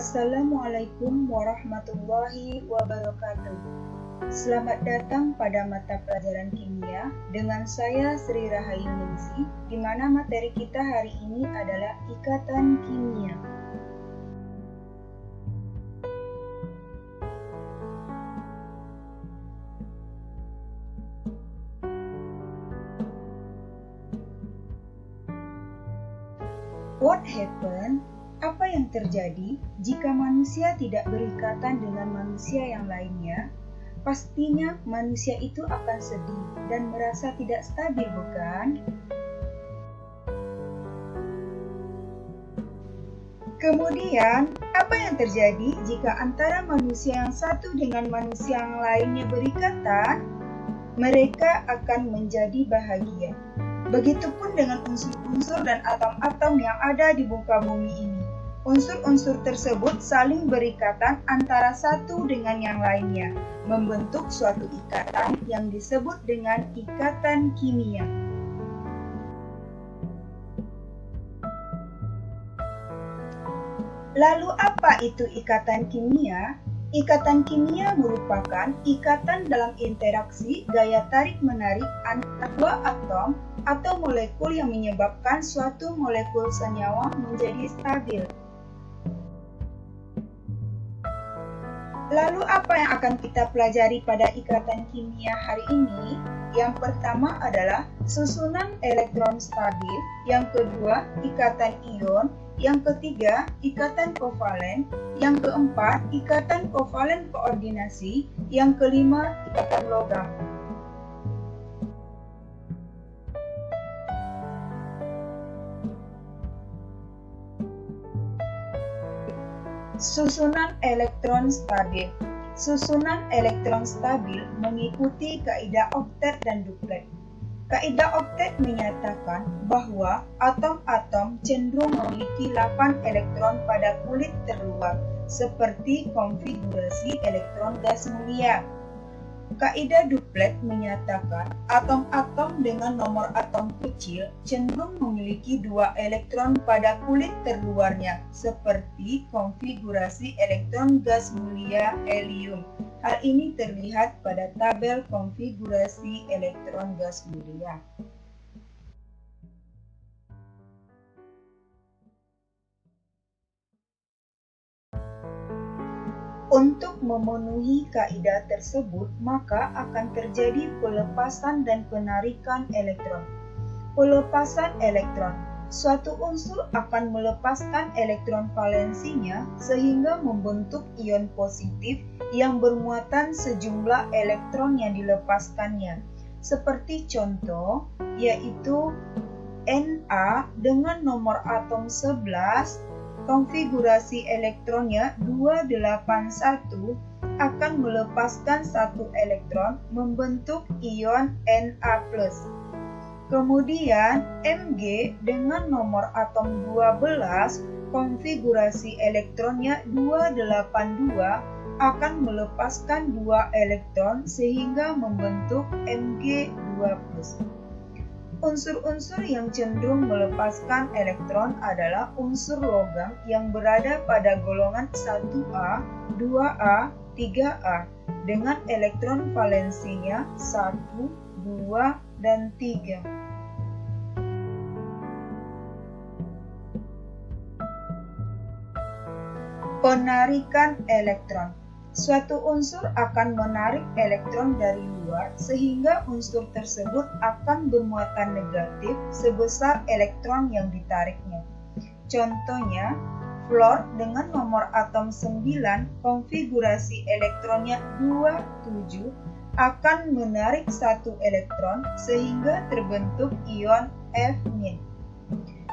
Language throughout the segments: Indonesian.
Assalamualaikum warahmatullahi wabarakatuh. Selamat datang pada mata pelajaran kimia dengan saya Sri Rahayu Ningsih, di mana materi kita hari ini adalah ikatan kimia. What happened? Apa yang terjadi jika manusia tidak berikatan dengan manusia yang lainnya? Pastinya manusia itu akan sedih dan merasa tidak stabil, bukan? Kemudian, apa yang terjadi jika antara manusia yang satu dengan manusia yang lainnya berikatan? Mereka akan menjadi bahagia. Begitupun dengan unsur-unsur dan atom-atom yang ada di muka bumi ini. Unsur-unsur tersebut saling berikatan antara satu dengan yang lainnya, membentuk suatu ikatan yang disebut dengan ikatan kimia. Lalu apa itu ikatan kimia? Ikatan kimia merupakan ikatan dalam interaksi gaya tarik-menarik antara dua atom atau molekul yang menyebabkan suatu molekul senyawa menjadi stabil. Lalu apa yang akan kita pelajari pada ikatan kimia hari ini? Yang pertama adalah susunan elektron stabil, yang kedua ikatan ion, yang ketiga ikatan kovalen, yang keempat ikatan kovalen koordinasi, yang kelima ikatan logam. Susunan elektron stabil. Susunan elektron stabil mengikuti kaidah oktet dan duplet. Kaidah oktet menyatakan bahwa atom-atom cenderung memiliki 8 elektron pada kulit terluar, seperti konfigurasi elektron gas mulia. Kaidah duplet menyatakan atom-atom dengan nomor atom kecil cenderung memiliki 2 elektron pada kulit terluarnya, seperti konfigurasi elektron gas mulia helium. Hal ini terlihat pada tabel konfigurasi elektron gas mulia. Untuk memenuhi kaidah tersebut, maka akan terjadi pelepasan dan penarikan elektron. Pelepasan elektron. Suatu unsur akan melepaskan elektron valensinya sehingga membentuk ion positif yang bermuatan sejumlah elektron yang dilepaskannya. Seperti contoh, yaitu Na dengan nomor atom 11, konfigurasi elektronnya 281 akan melepaskan satu elektron membentuk ion Na+. Kemudian Mg dengan nomor atom 12, konfigurasi elektronnya 282 akan melepaskan 2 elektron sehingga membentuk Mg2+. Unsur-unsur yang cenderung melepaskan elektron adalah unsur logam yang berada pada golongan 1A, 2A, 3A dengan elektron valensinya 1, 2, dan 3. Penarikan elektron. Suatu unsur akan menarik elektron dari luar sehingga unsur tersebut akan bermuatan negatif sebesar elektron yang ditariknya. Contohnya, fluor dengan nomor atom 9, konfigurasi elektronnya 27 akan menarik satu elektron sehingga terbentuk ion F-.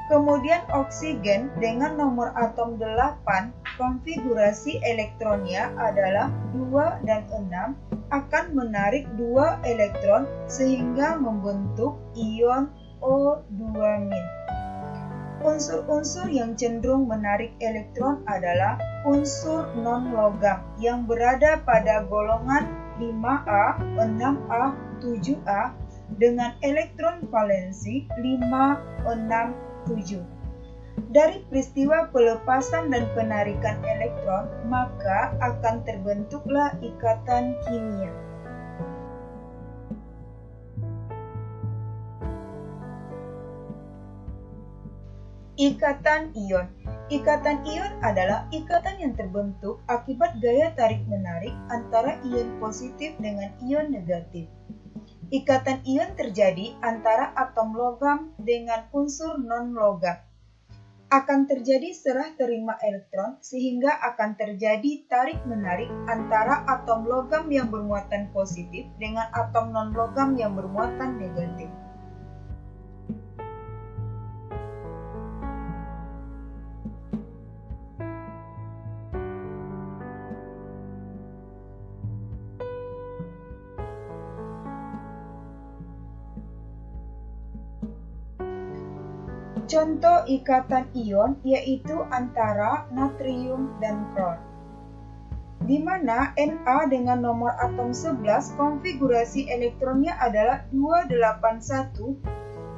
Kemudian oksigen dengan nomor atom 8, konfigurasi elektronnya adalah 2 dan 6 akan menarik 2 elektron sehingga membentuk ion O2-. Unsur-unsur yang cenderung menarik elektron adalah unsur non-logam yang berada pada golongan 5A, 6A, 7A dengan elektron valensi 5, 6, 7. Dari peristiwa pelepasan dan penarikan elektron, maka akan terbentuklah ikatan kimia. Ikatan ion. Ikatan ion adalah ikatan yang terbentuk akibat gaya tarik-menarik antara ion positif dengan ion negatif. Ikatan ion terjadi antara atom logam dengan unsur non-logam. Akan terjadi serah terima elektron sehingga akan terjadi tarik-menarik antara atom logam yang bermuatan positif dengan atom non-logam yang bermuatan negatif. Contoh ikatan ion yaitu antara natrium dan klor, di mana Na dengan nomor atom 11 konfigurasi elektronnya adalah 281.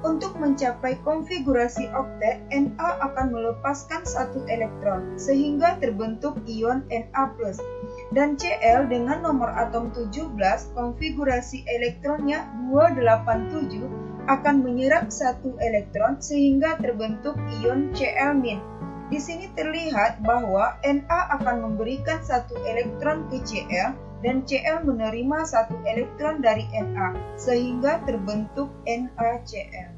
Untuk mencapai konfigurasi oktet, Na akan melepaskan satu elektron sehingga terbentuk ion Na+, dan Cl dengan nomor atom 17 konfigurasi elektronnya 287 akan menyerap satu elektron sehingga terbentuk ion Cl-. Di sini terlihat bahwa Na akan memberikan satu elektron ke Cl dan Cl menerima satu elektron dari Na sehingga terbentuk NaCl.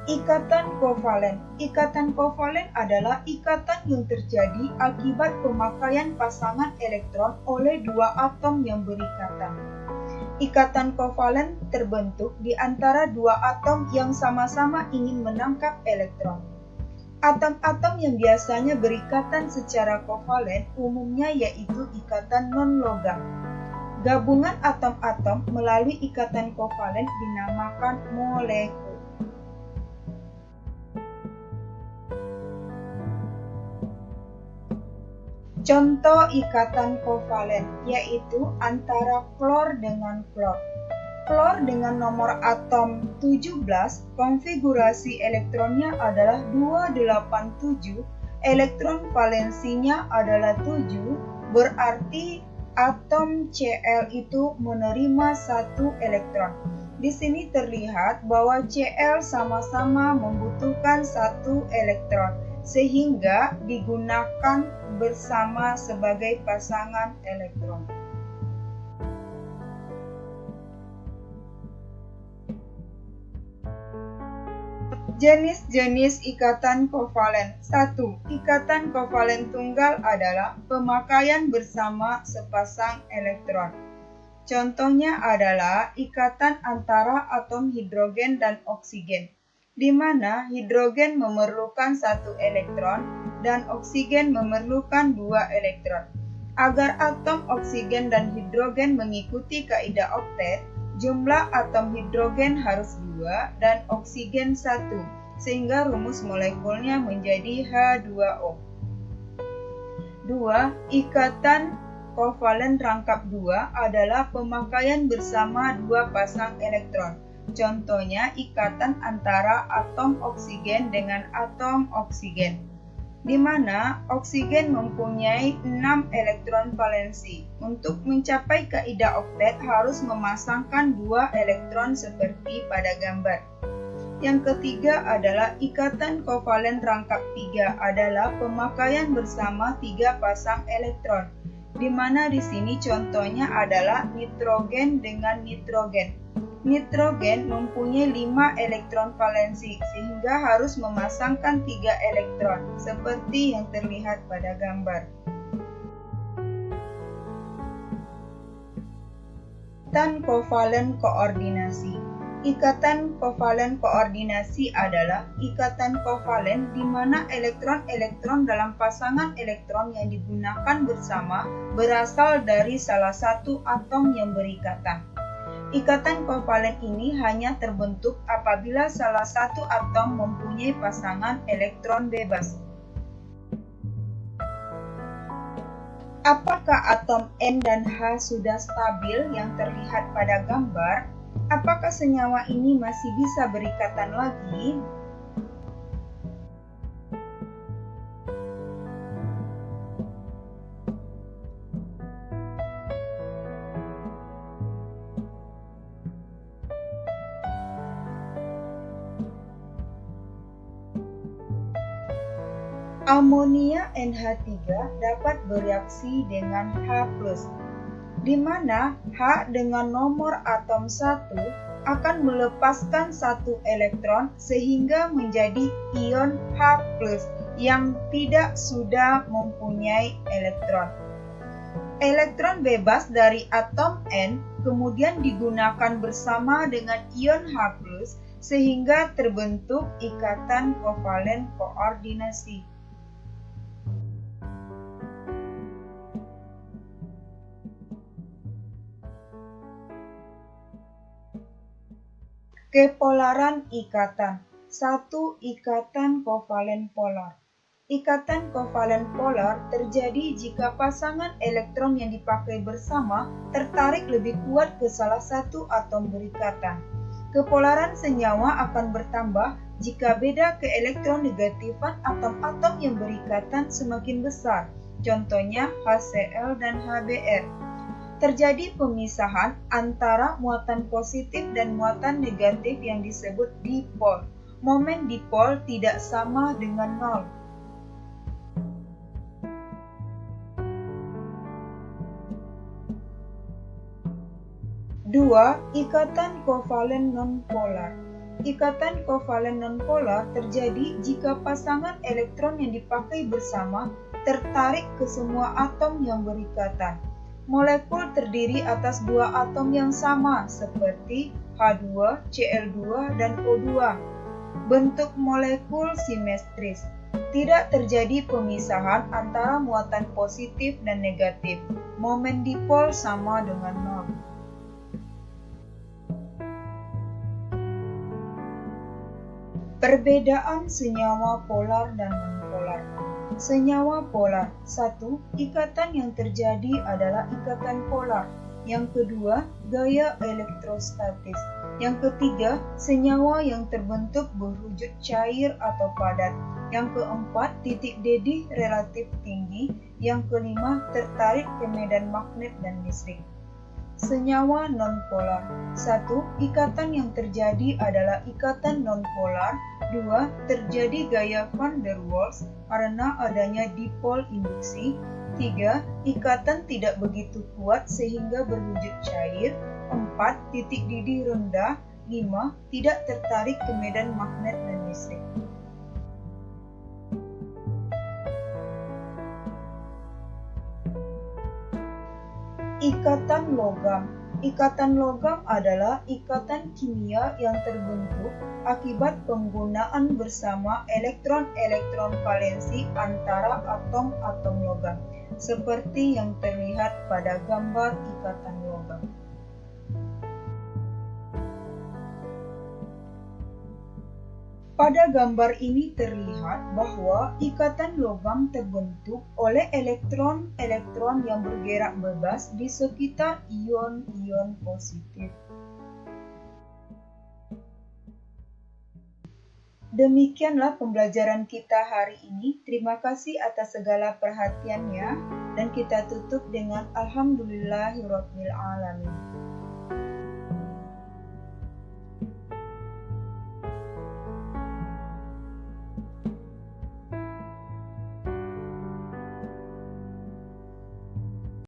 Ikatan kovalen. Ikatan kovalen adalah ikatan yang terjadi akibat pemakaian pasangan elektron oleh dua atom yang berikatan. Ikatan kovalen terbentuk di antara dua atom yang sama-sama ingin menangkap elektron. Atom-atom yang biasanya berikatan secara kovalen umumnya yaitu ikatan non-logam. Gabungan atom-atom melalui ikatan kovalen dinamakan molekul. Contoh ikatan kovalen yaitu antara klor dengan klor. Klor dengan nomor atom 17, konfigurasi elektronnya adalah 287, elektron valensinya adalah 7, berarti atom Cl itu menerima satu elektron. Di sini terlihat bahwa Cl sama-sama membutuhkan satu elektron, sehingga digunakan bersama sebagai pasangan elektron. Jenis-jenis ikatan kovalen. 1. Ikatan kovalen tunggal adalah pemakaian bersama sepasang elektron. Contohnya adalah ikatan antara atom hidrogen dan oksigen, di mana hidrogen memerlukan satu elektron dan oksigen memerlukan dua elektron. Agar atom oksigen dan hidrogen mengikuti kaidah oktet, jumlah atom hidrogen harus 2 dan oksigen 1, sehingga rumus molekulnya menjadi H2O. 2. Ikatan kovalen rangkap 2 adalah pemakaian bersama dua pasang elektron. Contohnya ikatan antara atom oksigen dengan atom oksigen, di mana oksigen mempunyai 6 elektron valensi. Untuk mencapai kaidah oktet harus memasangkan 2 elektron seperti pada gambar. Yang ketiga adalah ikatan kovalen rangkap 3 adalah pemakaian bersama 3 pasang elektron, di mana di sini contohnya adalah nitrogen dengan nitrogen. Nitrogen mempunyai 5 elektron valensi sehingga harus memasangkan 3 elektron seperti yang terlihat pada gambar. Ikatan kovalen koordinasi. Ikatan kovalen koordinasi adalah ikatan kovalen di mana elektron-elektron dalam pasangan elektron yang digunakan bersama berasal dari salah satu atom yang berikatan. Ikatan kovalen ini hanya terbentuk apabila salah satu atom mempunyai pasangan elektron bebas. Apakah atom N dan H sudah stabil yang terlihat pada gambar? Apakah senyawa ini masih bisa berikatan lagi? Amonia NH3 dapat bereaksi dengan H+, di mana H dengan nomor atom 1 akan melepaskan satu elektron sehingga menjadi ion H+ yang tidak sudah mempunyai elektron. Elektron bebas dari atom N kemudian digunakan bersama dengan ion H+, sehingga terbentuk ikatan kovalen koordinasi. Kepolaran ikatan. 1. Ikatan kovalen polar. Ikatan kovalen polar terjadi jika pasangan elektron yang dipakai bersama tertarik lebih kuat ke salah satu atom berikatan. Kepolaran senyawa akan bertambah jika beda keelektronegatifan atom-atom yang berikatan semakin besar, contohnya HCl dan HBr. Terjadi pemisahan antara muatan positif dan muatan negatif yang disebut dipol. Momen dipol tidak sama dengan nol. Dua, ikatan kovalen nonpolar. Ikatan kovalen nonpolar terjadi jika pasangan elektron yang dipakai bersama tertarik ke semua atom yang berikatan. Molekul terdiri atas dua atom yang sama seperti H2, Cl2, dan O2. Bentuk molekul simetris. Tidak terjadi pemisahan antara muatan positif dan negatif. Momen dipol sama dengan nol. Perbedaan senyawa polar dan nonpolar. Senyawa polar. 1. Ikatan yang terjadi adalah ikatan polar. Yang kedua, gaya elektrostatis. Yang ketiga, senyawa yang terbentuk berwujud cair atau padat. Yang keempat, titik dedih relatif tinggi. Yang kelima, tertarik ke medan magnet dan listrik. Senyawa nonpolar. 1. Ikatan yang terjadi adalah ikatan nonpolar. 2. Terjadi gaya van der Waals karena adanya dipol induksi. 3. Ikatan tidak begitu kuat sehingga berwujud cair. 4. Titik didih rendah. 5. Tidak tertarik ke medan magnet dan listrik. Ikatan logam. Ikatan logam adalah ikatan kimia yang terbentuk akibat penggunaan bersama elektron-elektron valensi antara atom-atom logam, seperti yang terlihat pada gambar ikatan logam. Pada gambar ini terlihat bahwa ikatan logam terbentuk oleh elektron-elektron yang bergerak bebas di sekitar ion-ion positif. Demikianlah pembelajaran kita hari ini. Terima kasih atas segala perhatiannya, dan kita tutup dengan Alhamdulillahirabbil alamin.